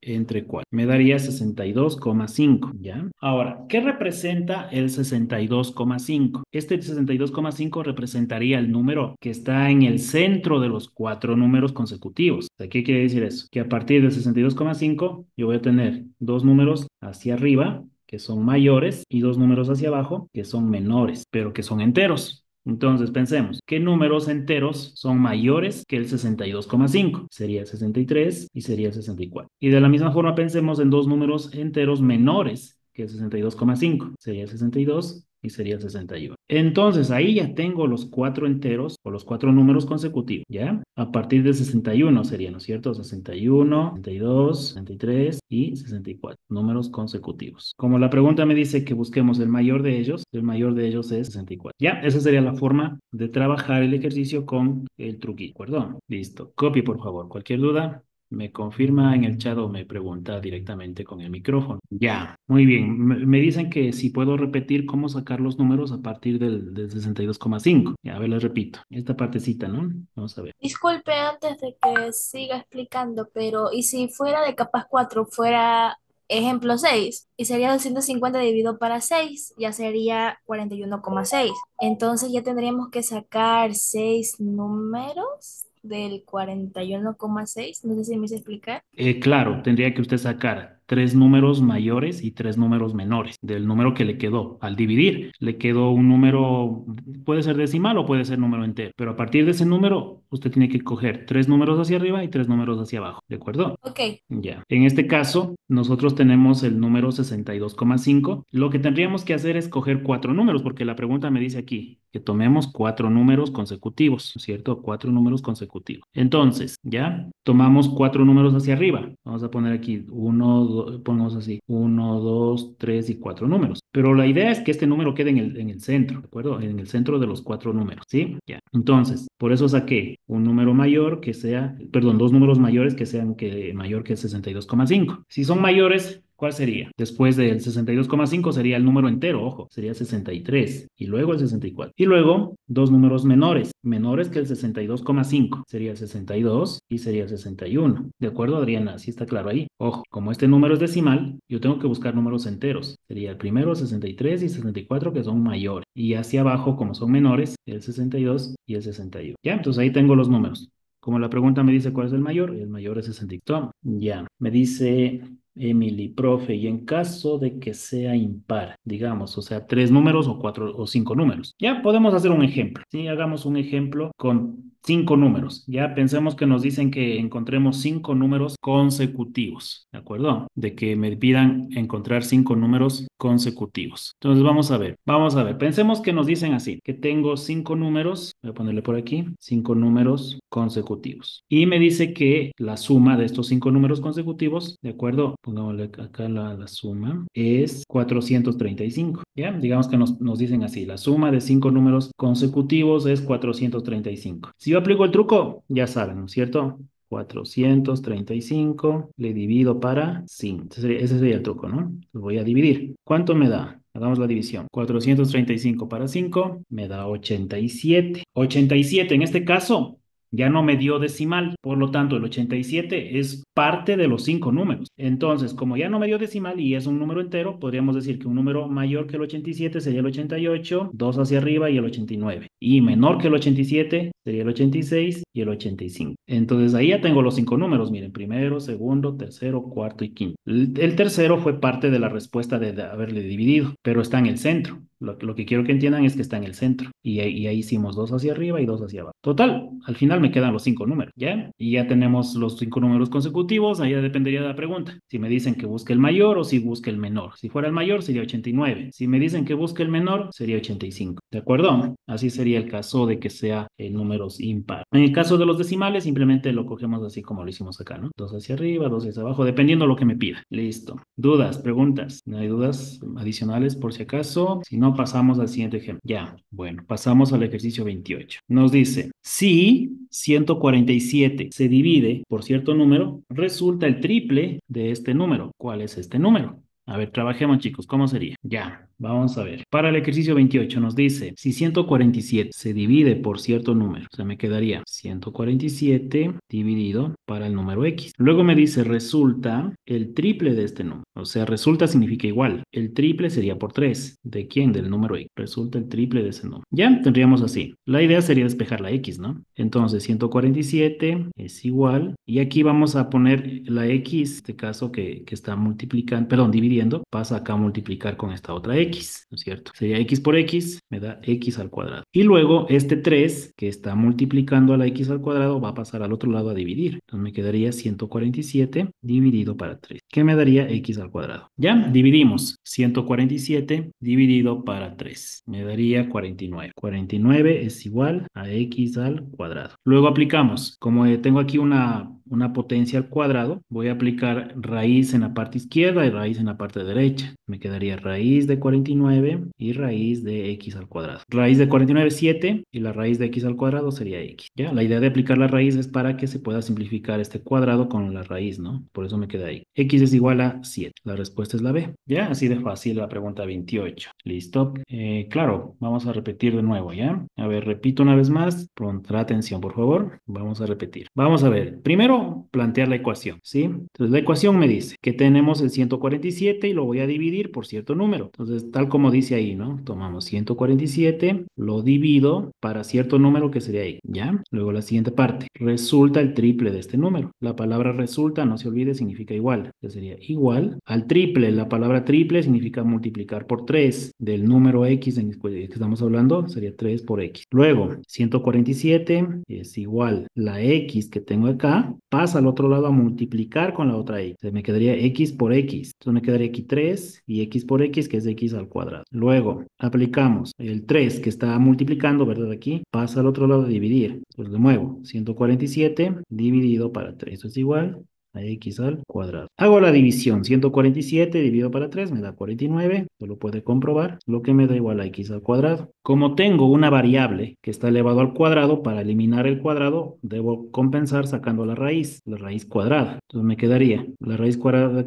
entre 4. Me daría 62,5, ¿ya? Ahora, ¿qué representa el 62,5? Este 62,5 representaría el número que está en el centro de los 4 números consecutivos. ¿Qué quiere decir eso? Que a partir de 62,5 yo voy a tener dos números hacia arriba, que son mayores, y dos números hacia abajo, que son menores, pero que son enteros. Entonces pensemos, ¿qué números enteros son mayores que el 62,5? Sería 63 y sería 64. Y de la misma forma pensemos en dos números enteros menores que el 62,5. Sería 62 y sería el 61. Entonces ahí ya tengo los 4 enteros o los 4 números consecutivos, ¿ya? A partir de 61 sería, ¿no es cierto? 61, 62, 63 y 64 números consecutivos. Como la pregunta me dice que busquemos el mayor de ellos es 64. Ya, esa sería la forma de trabajar el ejercicio con el truquito, ¿de acuerdo? Listo. Copie, por favor. Cualquier duda, me confirma en el chat o me pregunta directamente con el micrófono. Ya, muy bien. Me dicen que si puedo repetir cómo sacar los números a partir del 62,5. Ya, a ver, les repito. Esta partecita, ¿no? Vamos a ver. Disculpe antes de que siga explicando, pero ¿y si fuera de capas 4 fuera ejemplo 6? Y sería 250 dividido para 6, ya sería 41,6. Entonces ya tendríamos que sacar 6 números del 41,6. No sé si me hice explicar. Claro, tendría que usted sacar tres números mayores y tres números menores del número que le quedó. Al dividir, le quedó un número, puede ser decimal o puede ser número entero, pero a partir de ese número, usted tiene que coger tres números hacia arriba y tres números hacia abajo, ¿de acuerdo? Ok, Ya. En este caso, nosotros tenemos el número 62,5. Lo que tendríamos que hacer es coger cuatro números, porque la pregunta me dice aquí que tomemos cuatro números consecutivos, ¿cierto? Cuatro números consecutivos. Entonces, ya, tomamos cuatro números hacia arriba. Vamos a poner aquí ponemos así, uno, dos, tres y cuatro números. Pero la idea es que este número quede en el centro, ¿de acuerdo? En el centro de los cuatro números, ¿sí? Ya. Entonces, por eso saqué un número mayor que sea, perdón, dos números mayores que sean mayor que el 62,5. Si son mayores, ¿cuál sería? Después del 62,5 sería el número entero, ojo, sería 63 y luego el 64. Y luego dos números menores que el 62,5, sería el 62 y sería el 61. ¿De acuerdo, Adriana? Así está claro ahí. Ojo, como este número es decimal, yo tengo que buscar números enteros. Sería el primero 63 y 64 que son mayores. Y hacia abajo, como son menores, el 62 y el 61. Ya, entonces ahí tengo los números. Como la pregunta me dice cuál es el mayor es 62. Ya, me dice Emily, profe, y en caso de que sea impar, digamos, o sea, tres números o cuatro o cinco números, ya podemos hacer un ejemplo. Sí, hagamos un ejemplo con cinco números. Ya pensemos que nos dicen que encontremos cinco números consecutivos, ¿de acuerdo? De que me pidan encontrar cinco números consecutivos. Entonces vamos a ver. Pensemos que nos dicen así, que tengo cinco números, voy a ponerle por aquí, cinco números consecutivos. Y me dice que la suma de estos cinco números consecutivos, ¿de acuerdo? Pongámosle acá la suma, es 435. ¿Ya? Digamos que nos dicen así, la suma de cinco números consecutivos es 435. Si yo aplico el truco, ya saben, ¿no es cierto? 435 le divido para 5. Ese sería el truco, ¿no? Entonces voy a dividir. ¿Cuánto me da? Hagamos la división. 435 para 5 me da 87. 87 en este caso ya no me dio decimal, por lo tanto el 87 es parte de los cinco números. Entonces, como ya no me dio decimal y es un número entero, podríamos decir que un número mayor que el 87 sería el 88, dos hacia arriba y el 89. Y menor que el 87 sería el 86 y el 85. Entonces ahí ya tengo los cinco números, miren, primero, segundo, tercero, cuarto y quinto. El tercero fue parte de la respuesta de haberle dividido, pero está en el centro. Lo que quiero que entiendan es que está en el centro. Y ahí hicimos dos hacia arriba y dos hacia abajo. Total, al final me quedan los cinco números, ¿ya? Y ya tenemos los cinco números consecutivos. Ahí ya dependería de la pregunta. Si me dicen que busque el mayor o si busque el menor. Si fuera el mayor sería 89. Si me dicen que busque el menor sería 85. ¿De acuerdo? Así sería el caso de que sea números impar. En el caso de los decimales, simplemente lo cogemos así como lo hicimos acá, ¿no? Dos hacia arriba, dos hacia abajo, dependiendo de lo que me pida. Listo. ¿Dudas? ¿Preguntas? ¿No hay dudas adicionales por si acaso? Si no, pasamos al siguiente ejemplo. Ya, bueno, pasamos al ejercicio 28. Nos dice, si 147 se divide por cierto número, resulta el triple de este número. ¿Cuál es este número? A ver, trabajemos, chicos. ¿Cómo sería? Ya, vamos a ver. Para el ejercicio 28 nos dice, si 147 se divide por cierto número, o sea, me quedaría 147 dividido para el número X. Luego me dice, resulta el triple de este número. O sea, resulta significa igual. El triple sería por 3. ¿De quién? Del número X. Resulta el triple de ese número. Ya, tendríamos así. La idea sería despejar la X, ¿no? Entonces, 147 es igual. Y aquí vamos a poner la X, en este caso que está multiplicando, perdón, dividiendo, pasa acá a multiplicar con esta otra X, ¿no es cierto? Sería X por X, me da X al cuadrado. Y luego este 3 que está multiplicando a la X al cuadrado va a pasar al otro lado a dividir. Entonces me quedaría 147 dividido para 3, que me daría X al cuadrado. Ya, dividimos 147 dividido para 3. Me daría 49. 49 es igual a X al cuadrado. Luego aplicamos, como tengo aquí una potencia al cuadrado, voy a aplicar raíz en la parte izquierda y raíz en la parte derecha. Me quedaría raíz de 49 y raíz de X al cuadrado. Raíz de 49 es 7 y la raíz de X al cuadrado sería X. ¿Ya? La idea de aplicar la raíz es para que se pueda simplificar este cuadrado con la raíz, ¿no? Por eso me queda ahí. X es igual a 7. La respuesta es la B. ¿Ya? Así de fácil la pregunta 28. ¿Listo? Claro, vamos a repetir de nuevo, ¿ya? A ver, repito una vez más. Pondrá atención, por favor. Vamos a repetir. Vamos a ver. Primero, plantear la ecuación, ¿sí? Entonces, la ecuación me dice que tenemos el 147 y lo voy a dividir por cierto número. Entonces, Entonces, tal como dice ahí, ¿no? Tomamos 147, lo divido para cierto número que sería ahí, ¿ya? Luego la siguiente parte, resulta el triple de este número. La palabra resulta, no se olvide, significa igual. Entonces sería igual al triple. La palabra triple significa multiplicar por 3 del número X en el que estamos hablando, sería 3 por X. Luego, 147 es igual. La X que tengo acá pasa al otro lado a multiplicar con la otra X. Se me quedaría X por X. Entonces me quedaría aquí 3 y X por X, que es X al cuadrado. Luego, aplicamos el 3 que está multiplicando, ¿verdad? Aquí pasa al otro lado a dividir. Entonces de nuevo, 147 dividido para 3. Esto es igual a X al cuadrado. Hago la división. 147 dividido para 3 me da 49. Esto lo puede comprobar. Lo que me da igual a X al cuadrado. Como tengo una variable que está elevado al cuadrado, para eliminar el cuadrado, debo compensar sacando la raíz cuadrada. Entonces me quedaría la raíz cuadrada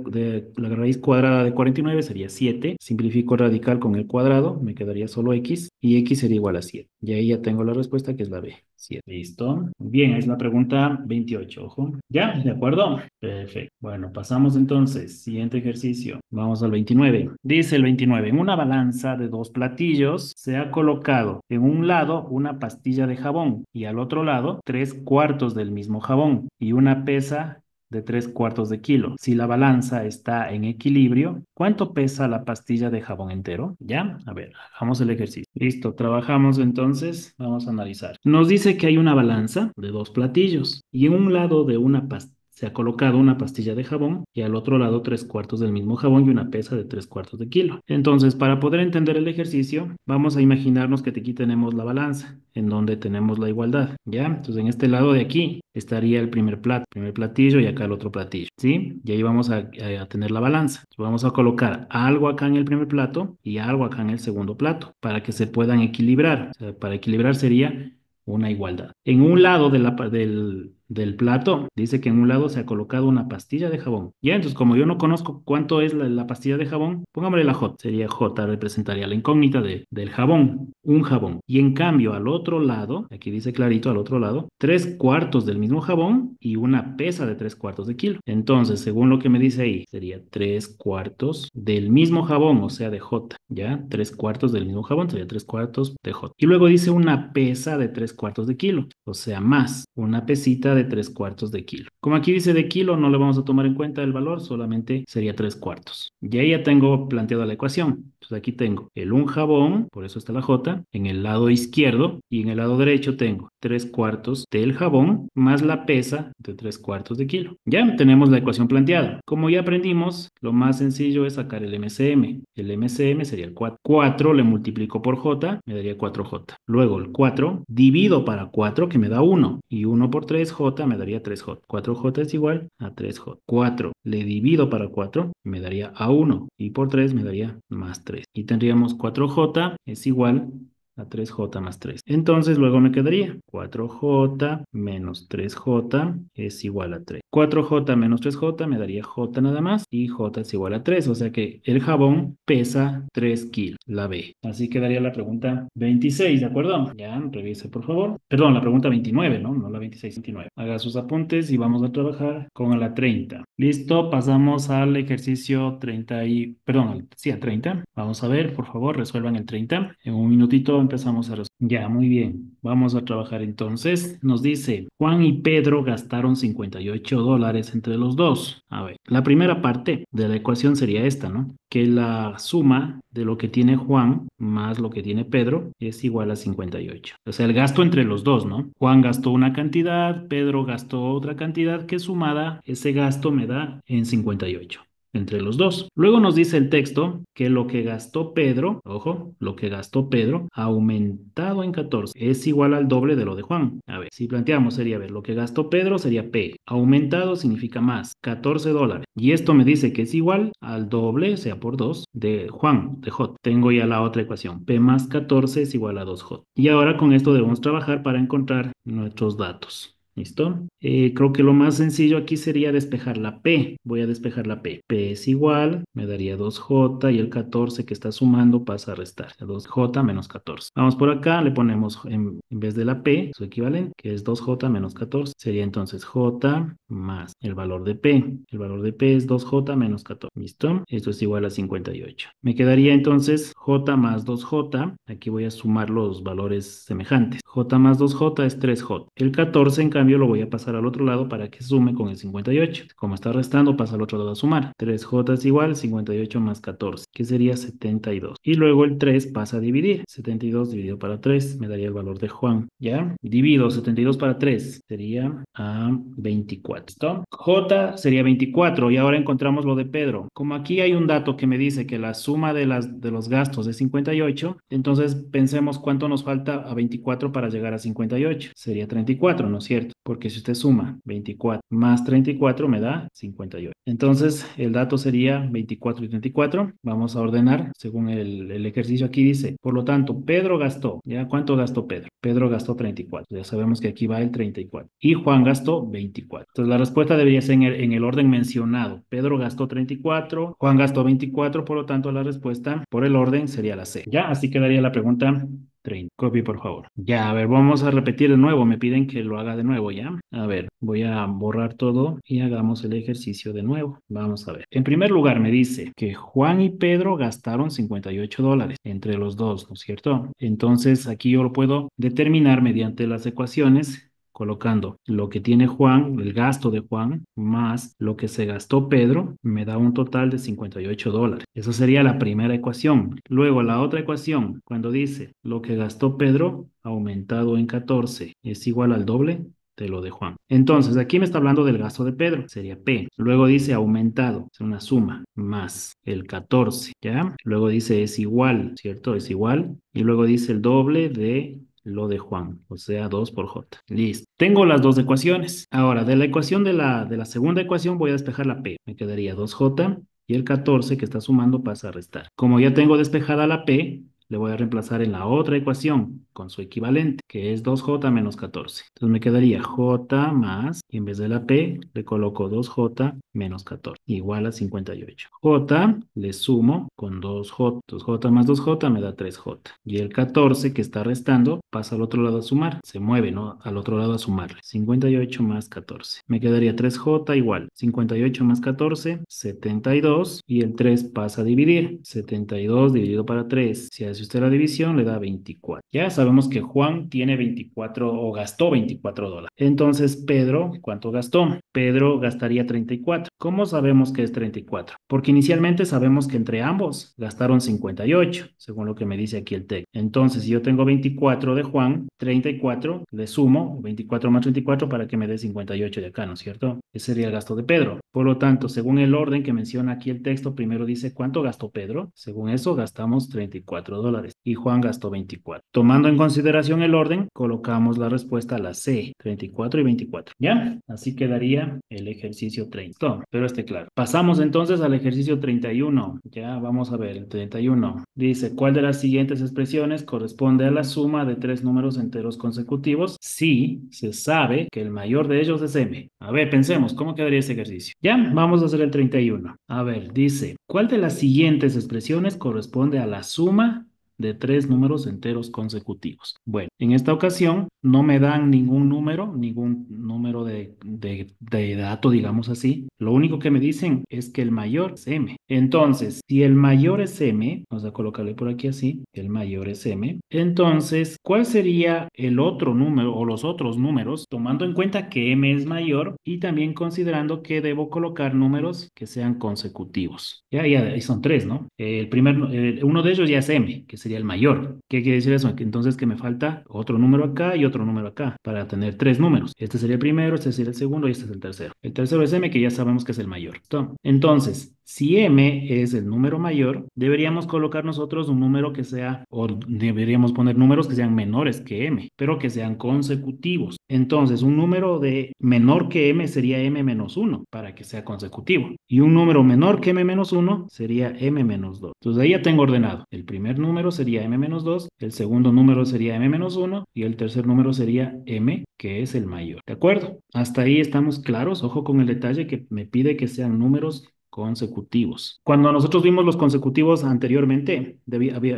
de 49 sería 7. Simplifico el radical con el cuadrado, me quedaría solo X y X sería igual a 7. Y ahí ya tengo la respuesta, que es la B. 7. ¿Listo? Bien, es la pregunta 28, ojo. ¿Ya? ¿De acuerdo? Perfecto. Bueno, pasamos entonces. Siguiente ejercicio. Vamos al 29. Dice el 29. En una balanza de dos platillos se ha colocado en un lado una pastilla de jabón y al otro lado 3/4 del mismo jabón y una pesa de 3/4 de kilo. Si la balanza está en equilibrio, ¿cuánto pesa la pastilla de jabón entero? ¿Ya? A ver, hagamos el ejercicio. Listo, trabajamos entonces. Vamos a analizar. Nos dice que hay una balanza de dos platillos y en un lado de una pastilla se ha colocado una pastilla de jabón y al otro lado 3/4 del mismo jabón y una pesa de 3/4 de kilo. Entonces, para poder entender el ejercicio, vamos a imaginarnos que aquí tenemos la balanza, en donde tenemos la igualdad, ¿ya? Entonces, en este lado de aquí estaría el primer platillo y acá el otro platillo, ¿sí? Y ahí vamos a tener la balanza. Entonces, vamos a colocar algo acá en el primer plato y algo acá en el segundo plato para que se puedan equilibrar. O sea, para equilibrar sería una igualdad. En un lado del plato, dice que en un lado se ha colocado una pastilla de jabón. Ya, entonces como yo no conozco cuánto es la pastilla de jabón, pongámosle la J. Sería J, representaría la incógnita del jabón, un jabón. Y en cambio al otro lado, aquí dice clarito al otro lado, 3/4 del mismo jabón y una pesa de 3/4 de kilo. Entonces, según lo que me dice ahí, sería 3/4 del mismo jabón, o sea, de J. Ya, 3/4 del mismo jabón sería 3/4 de J. Y luego dice una pesa de 3/4 de kilo, o sea, más una pesita de 3/4 de kilo. Como aquí dice de kilo, no le vamos a tomar en cuenta el valor, solamente sería 3/4. Y ahí ya tengo planteada la ecuación. Entonces aquí tengo el un jabón, por eso está la J, en el lado izquierdo y en el lado derecho tengo 3/4 del jabón más la pesa de 3/4 de kilo. Ya tenemos la ecuación planteada. Como ya aprendimos, lo más sencillo es sacar el MCM. El MCM sería el 4. 4 le multiplico por J, me daría 4J. Luego el 4 divido para 4, que me da 1. Y 1 por 3J me daría 3J. 4J es igual a 3J. 4 le divido para 4, me daría a 1. Y por 3 me daría más 3. Y tendríamos 4J es igual a 3J más 3. Entonces luego me quedaría 4J menos 3J es igual a 3. 4J menos 3J me daría J nada más y J es igual a 3. O sea que el jabón pesa 3 kilos, la B. Así quedaría la pregunta 26, ¿de acuerdo? Ya, revise por favor. Perdón, la pregunta 29, ¿no? No la 26, 29. Haga sus apuntes y vamos a trabajar con la 30. Listo, pasamos al ejercicio 30 y... Perdón, sí, a 30. Vamos a ver, por favor, resuelvan el 30. En un minutito empezamos a resolver. Ya, muy bien. Vamos a trabajar entonces. Nos dice, Juan y Pedro gastaron $58 entre los dos. A ver, la primera parte de la ecuación sería esta, ¿no? Que la suma de lo que tiene Juan más lo que tiene Pedro es igual a 58. O sea, el gasto entre los dos, ¿no? Juan gastó una cantidad, Pedro gastó otra cantidad, que sumada ese gasto me da en 58 entre los dos. Luego nos dice el texto que lo que gastó Pedro, ojo, lo que gastó Pedro aumentado en 14 es igual al doble de lo de Juan. A ver, si planteamos sería, a ver, lo que gastó Pedro sería P, aumentado significa más, $14. Y esto me dice que es igual al doble, o sea, por 2, de Juan, de J. Tengo ya la otra ecuación, P más 14 es igual a 2J. Y ahora con esto debemos trabajar para encontrar nuestros datos. ¿Listo? Creo que lo más sencillo aquí sería despejar la P. Voy a despejar la P. P es igual, me daría 2J y el 14 que está sumando pasa a restar. 2J menos 14. Vamos por acá, le ponemos en vez de la P, su equivalente, que es 2J menos 14. Sería entonces J más el valor de P. El valor de P es 2J menos 14. ¿Listo? Esto es igual a 58. Me quedaría entonces J más 2J. Aquí voy a sumar los valores semejantes. J más 2J es 3J. El 14, en cambio, lo voy a pasar al otro lado para que sume con el 58. Como está restando, pasa al otro lado a sumar. 3J es igual a 58 más 14, que sería 72. Y luego el 3 pasa a dividir. 72 dividido para 3 me daría el valor de Juan. ¿Ya? Divido 72 para 3. Sería a 24. ¿Listo? J sería 24. Y ahora encontramos lo de Pedro. Como aquí hay un dato que me dice que la suma de los gastos es 58, entonces pensemos cuánto nos falta a 24 para llegar a 58. Sería 34, ¿no es cierto? Porque si usted suma 24 más 34 me da 58. Entonces el dato sería 24 y 34. Vamos a ordenar según el ejercicio aquí dice. Por lo tanto, Pedro gastó. ¿Ya cuánto gastó Pedro? Pedro gastó 34. Ya sabemos que aquí va el 34. Y Juan gastó 24. Entonces la respuesta debería ser en el orden mencionado. Pedro gastó 34, Juan gastó 24, por lo tanto la respuesta por el orden sería la C. Ya, así quedaría la pregunta 30. Copy, por favor. Ya, a ver, vamos a repetir de nuevo. Me piden que lo haga de nuevo, ¿ya? A ver, voy a borrar todo y hagamos el ejercicio de nuevo. Vamos a ver. En primer lugar, me dice que Juan y Pedro gastaron $58 entre los dos, ¿no es cierto? Entonces, aquí yo lo puedo determinar mediante las ecuaciones colocando lo que tiene Juan, el gasto de Juan, más lo que se gastó Pedro, me da un total de $58. Esa sería la primera ecuación. Luego la otra ecuación, cuando dice lo que gastó Pedro aumentado en 14 es igual al doble de lo de Juan. Entonces, aquí me está hablando del gasto de Pedro, sería P. Luego dice aumentado, es una suma, más el 14, ¿ya? Luego dice es igual, ¿cierto? Es igual. Y luego dice el doble de lo de Juan, o sea, 2 por J. Listo. Tengo las dos ecuaciones. Ahora, de la ecuación de la segunda ecuación voy a despejar la P. Me quedaría 2J y el 14 que está sumando pasa a restar. Como ya tengo despejada la P, le voy a reemplazar en la otra ecuación con su equivalente, que es 2J menos 14. Entonces me quedaría J más, y en vez de la P, le coloco 2J menos 14, igual a 58. J le sumo con 2J. 2J más 2J me da 3J. Y el 14 que está restando pasa al otro lado a sumar. Se mueve, ¿no? Al otro lado a sumarle. 58 más 14. Me quedaría 3J igual. 58 más 14, 72. Y el 3 pasa a dividir. 72 dividido para 3. Si hace usted la división, le da 24. Ya sabemos que Juan tiene 24 o gastó $24. Entonces, Pedro, ¿cuánto gastó? Pedro gastaría 34. ¿Cómo sabemos que es 34? Porque inicialmente sabemos que entre ambos gastaron 58, según lo que me dice aquí el texto. Entonces, si yo tengo 24 de Juan, 34, le sumo 24 más 34 para que me dé 58 de acá, ¿no es cierto? Ese sería el gasto de Pedro. Por lo tanto, según el orden que menciona aquí el texto, primero dice cuánto gastó Pedro. Según eso, gastamos $34 y Juan gastó 24. Tomando en consideración el orden, colocamos la respuesta a la C, 34 y 24. ¿Ya? Así quedaría el ejercicio 30. Pero esté claro. Pasamos entonces al ejercicio 31. Ya vamos a ver el 31. Dice, ¿cuál de las siguientes expresiones corresponde a la suma de tres números enteros consecutivos si se sabe que el mayor de ellos es m? A ver, pensemos, ¿cómo quedaría ese ejercicio? Ya, vamos a hacer el 31. A ver, dice, ¿cuál de las siguientes expresiones corresponde a la suma de tres números enteros consecutivos? Bueno, en esta ocasión no me dan ningún número de dato, digamos así. Lo único que me dicen es que el mayor es m. Entonces, si el mayor es m, vamos a colocarle por aquí así, el mayor es m. Entonces, ¿cuál sería el otro número o los otros números, tomando en cuenta que m es mayor y también considerando que debo colocar números que sean consecutivos? Ya, ahí son tres, ¿no? Uno de ellos ya es m, que sería el mayor. ¿Qué quiere decir eso? Que entonces que me falta otro número acá y otro número acá para tener tres números. Este sería el primero, este sería el segundo y este es el tercero. El tercero es m, que ya sabemos que es el mayor. ¿Listo? Entonces, Si m es el número mayor, deberíamos colocar nosotros un número que sea, o deberíamos poner números que sean menores que m, pero que sean consecutivos. Entonces, un número de menor que m sería m menos 1 para que sea consecutivo. Y un número menor que m menos 1 sería m menos 2. Entonces, ahí ya tengo ordenado. El primer número sería m menos 2, el segundo número sería m menos 1 y el tercer número sería m, que es el mayor. ¿De acuerdo? Hasta ahí estamos claros. Ojo con el detalle que me pide que sean números consecutivos. Cuando nosotros vimos los consecutivos anteriormente,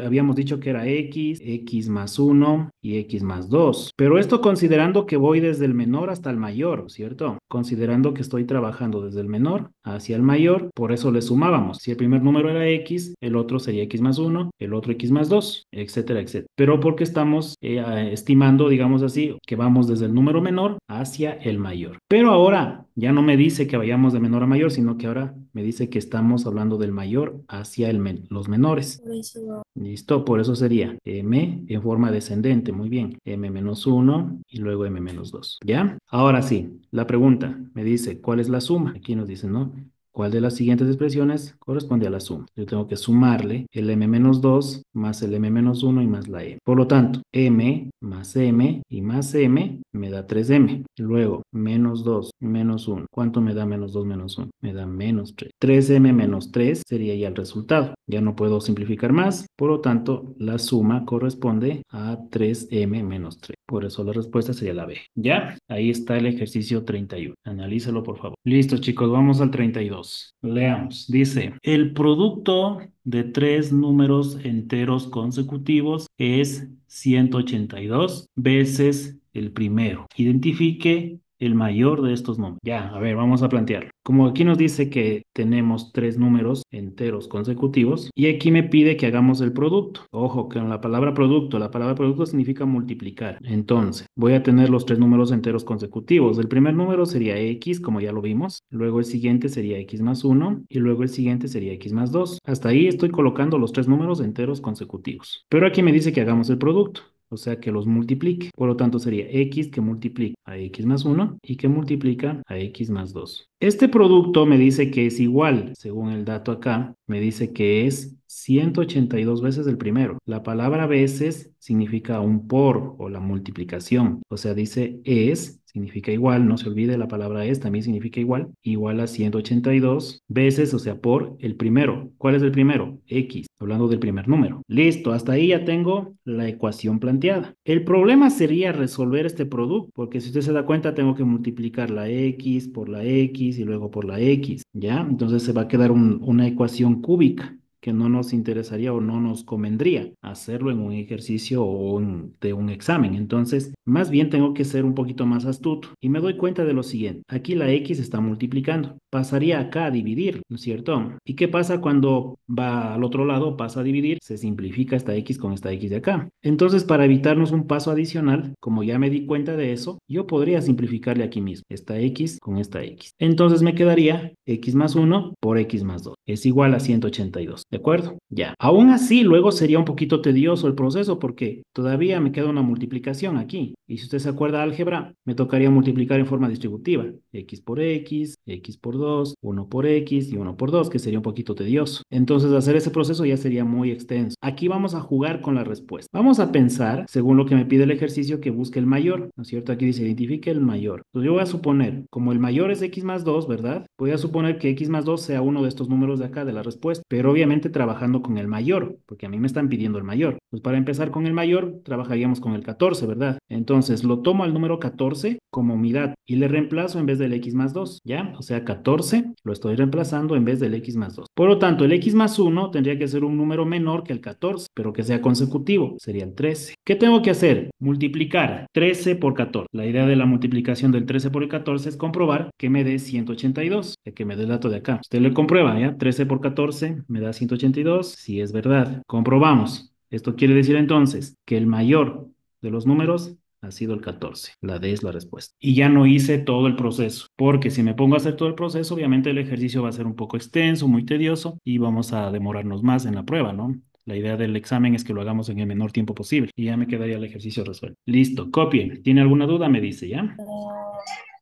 habíamos dicho que era x más 1 y x más 2. Pero esto considerando que voy desde el menor hasta el mayor, ¿cierto? Considerando que estoy trabajando desde el menor hacia el mayor, por eso le sumábamos. Si el primer número era x, el otro sería x más 1, el otro x más 2, etcétera, etcétera. Pero porque estamos estimando, digamos así, que vamos desde el número menor hacia el mayor. Pero ahora ya no me dice que vayamos de menor a mayor, sino que ahora me dice que estamos hablando del mayor hacia los menores. Por eso, Listo, por eso sería m en forma descendente, muy bien, m menos 1 y luego m menos 2. ¿Ya? Ahora sí, la pregunta me dice, ¿cuál es la suma? Aquí nos dice, ¿no? ¿Cuál de las siguientes expresiones corresponde a la suma? Yo tengo que sumarle el m menos 2 más el m menos 1 y más la m. Por lo tanto, m más m y más m me da 3m. Luego, menos 2 menos 1. ¿Cuánto me da menos 2 menos 1? Me da menos 3. 3m menos 3 sería ya el resultado. Ya no puedo simplificar más. Por lo tanto, la suma corresponde a 3m menos 3. Por eso la respuesta sería la B. ¿Ya? Ahí está el ejercicio 31. Analízalo, por favor. Listo, chicos, vamos al 32. Leamos. Dice, el producto de tres números enteros consecutivos es 182 veces el primero. Identifique el mayor de estos números. Ya, a ver, vamos a plantearlo. Como aquí nos dice que tenemos tres números enteros consecutivos y aquí me pide que hagamos el producto. Ojo, que en la palabra producto significa multiplicar. Entonces, voy a tener los tres números enteros consecutivos. El primer número sería x, como ya lo vimos. Luego el siguiente sería x más 1 y luego el siguiente sería x más 2. Hasta ahí estoy colocando los tres números enteros consecutivos. Pero aquí me dice que hagamos el producto. O sea, que los multiplique. Por lo tanto, sería x que multiplica a x más 1 y que multiplica a x más 2. Este producto me dice que es igual, según el dato acá, me dice que es 182 veces el primero. La palabra veces significa un por o la multiplicación. O sea, dice es, significa igual, no se olvide la palabra es, también significa igual, igual a 182 veces, o sea, por el primero. ¿Cuál es el primero? X, hablando del primer número. Listo, hasta ahí ya tengo la ecuación planteada. El problema sería resolver este producto, porque si usted se da cuenta, tengo que multiplicar la x por la x y luego por la x, ¿ya? Entonces se va a quedar una ecuación cúbica que no nos interesaría o no nos convendría hacerlo en un ejercicio o de un examen. Entonces, más bien tengo que ser un poquito más astuto y me doy cuenta de lo siguiente. Aquí la x está multiplicando. Pasaría acá a dividir, ¿no es cierto? ¿Y qué pasa cuando va al otro lado, pasa a dividir? Se simplifica esta x con esta x de acá. Entonces, para evitarnos un paso adicional, como ya me di cuenta de eso, yo podría simplificarle aquí mismo esta x con esta x. Entonces me quedaría x más 1 por x más 2. Es igual a 182. ¿De acuerdo? Ya. Aún así, luego sería un poquito tedioso el proceso porque todavía me queda una multiplicación aquí. Y si usted se acuerda álgebra, me tocaría multiplicar en forma distributiva. X por x por 2, 1 por x y 1 por 2, que sería un poquito tedioso. Entonces, hacer ese proceso ya sería muy extenso. Aquí vamos a jugar con la respuesta. Vamos a pensar, según lo que me pide el ejercicio, que busque el mayor, ¿no es cierto? Aquí dice, identifique el mayor. Entonces, yo voy a suponer, como el mayor es x más 2, ¿verdad? Voy a suponer que x más 2 sea uno de estos números de acá de la respuesta, pero obviamente trabajando con el mayor, porque a mí me están pidiendo el mayor. Pues para empezar con el mayor, trabajaríamos con el 14, ¿verdad? Entonces, lo tomo al número 14 como unidad y le reemplazo en vez del x más 2, ¿ya? O sea, 14 lo estoy reemplazando en vez del x más 2. Por lo tanto, el x más 1 tendría que ser un número menor que el 14, pero que sea consecutivo, sería el 13. ¿Qué tengo que hacer? Multiplicar 13 por 14. La idea de la multiplicación del 13 por el 14 es comprobar que me dé 182, que me dé el dato de acá. Usted le comprueba, ¿ya? 13 por 14 me da 182, si es verdad. Comprobamos. Esto quiere decir entonces que el mayor de los números ha sido el 14. La D es la respuesta. Y ya no hice todo el proceso, porque si me pongo a hacer todo el proceso, obviamente el ejercicio va a ser un poco extenso, muy tedioso, y vamos a demorarnos más en la prueba, ¿no? La idea del examen es que lo hagamos en el menor tiempo posible y ya me quedaría el ejercicio resuelto. Listo, copie. ¿Tiene alguna duda? Me dice, ¿ya?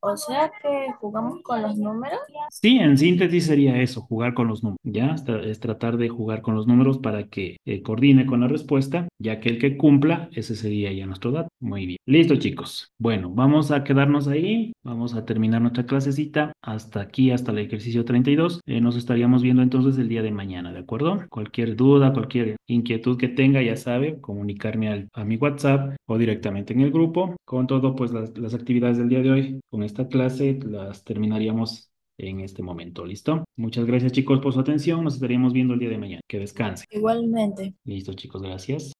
O sea que jugamos con los números. Sí, en síntesis sería eso, jugar con los números, ¿ya? Es tratar de jugar con los números para que coordine con la respuesta, ya que el que cumpla, ese sería ya nuestro dato. Muy bien. Listo, chicos. Bueno, vamos a quedarnos ahí, vamos a terminar nuestra clasecita hasta aquí, hasta el ejercicio 32. Nos estaríamos viendo entonces el día de mañana, ¿de acuerdo? Cualquier duda, cualquier inquietud que tenga, ya sabe, comunicarme a mi WhatsApp o directamente en el grupo. Con todo, pues las actividades del día de hoy con esta clase las terminaríamos en este momento. ¿Listo? Muchas gracias chicos por su atención. Nos estaríamos viendo el día de mañana. Que descansen. Igualmente. Listo chicos, gracias.